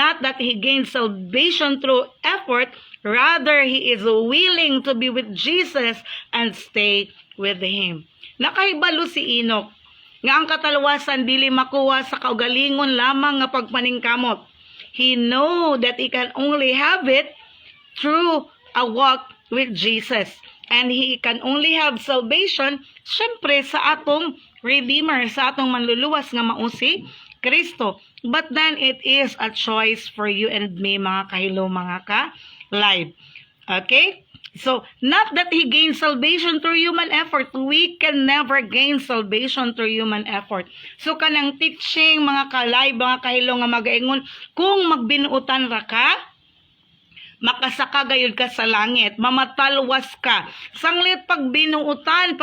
not that he gained salvation through effort, rather he is willing to be with Jesus and stay with him. Nakahibalo si Enoch nga ang kataluwasan dili makuha sa kaugalingon lamang nga pagpaningkamot. He know that he can only have it through a walk with Jesus. And he can only have salvation, syempre, sa atong Redeemer, sa atong manluluwas nga mao si Kristo. But then, it is a choice for you and me, mga kahilo, mga ka-live. Okay? So, not that he gained salvation through human effort. We can never gain salvation through human effort. So, kanang teaching, mga ka-live, mga kahilo nga mag-aingon, kung magbinuutan ra ka, makasaka gayud ka sa langit, mamatalwas ka. Sanglit pagbinuutan.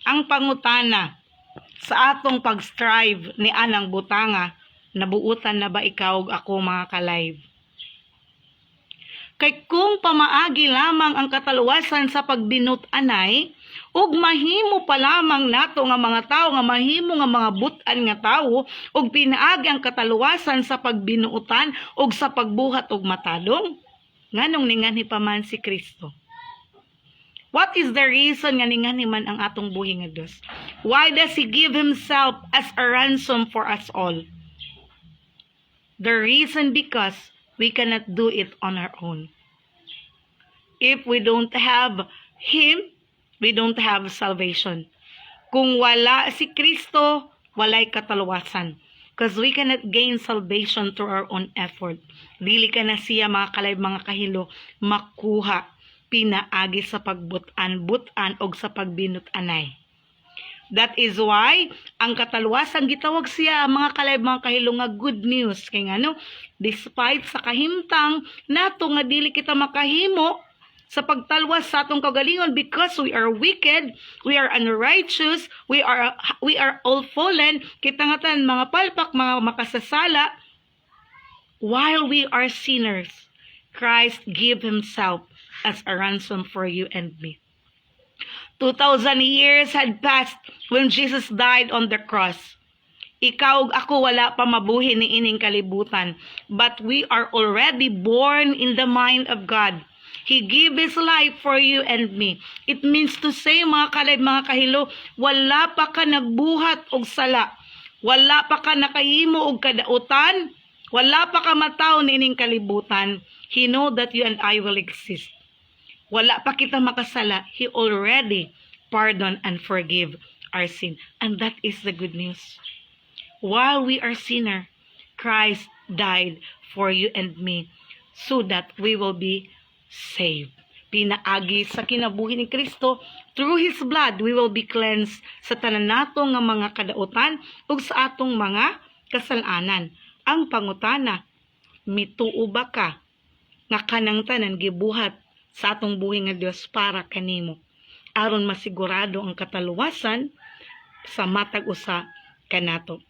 Ang pangutana sa atong pag-strive ni anang butanga, nabuutan na ba ikaw ug ako, mga ka-live? Kay kung pamaagi lamang ang kataluwasan sa pagbinutanay, ug mahimo pa lamang nato nga mga tao, nga mahimo nga mga butan nga tao, ug pinaagi ang kataluwasan sa pagbinuutan ug sa pagbuhat og matadong, nganong ningani pa man si Kristo? What is the reason nga ningani man ang atong buhi nga Dios? Why does he give himself as a ransom for us all? The reason because we cannot do it on our own. If we don't have him, we don't have salvation. Kung wala si Kristo, walay kataluwasan. Because we cannot gain salvation through our own effort. Dili ka na siya, mga ka-live, mga kahilo, makuha, pinaagi sa pagbutan og sa pagbinutanay. That is why, ang kataluwasan gitawag siya, mga ka-live, mga kahilo, nga good news. Kaya nga, no, despite sa kahimtang nato nga dili kita makahimo sa pagtalwas sa atong kagalingon, because we are wicked, we are unrighteous, we are all fallen, kitangatan mga palpak, mga makasasala, while we are sinners, Christ gave himself as a ransom for you and me. 2,000 years had passed when Jesus died on the cross. Ikaw ug ako wala pa mabuhi ni ining kalibutan, but we are already born in the mind of God. He gave his life for you and me. It means to say, mga ka-live, mga kahilo, wala pa ka nagbuhat og sala, wala pa ka nakahimo og kadautan, wala pa ka mataw ni ining kalibutan. He know that you and I will exist. Wala pa kita makasala, he already pardon and forgive our sin. And that is the good news. While we are sinner, Christ died for you and me so that we will be saved. Pinaagi sa kinabuhi ni Kristo, through his blood, we will be cleansed sa tanan nato nga mga kadautan ug sa atong mga kasalanan. Ang pangutana, mituo ba ka nga kanang tanan gibuhat sa atong buhi nga Dios para kanimo, aron masigurado ang kataluwasan sa matag usa kanato.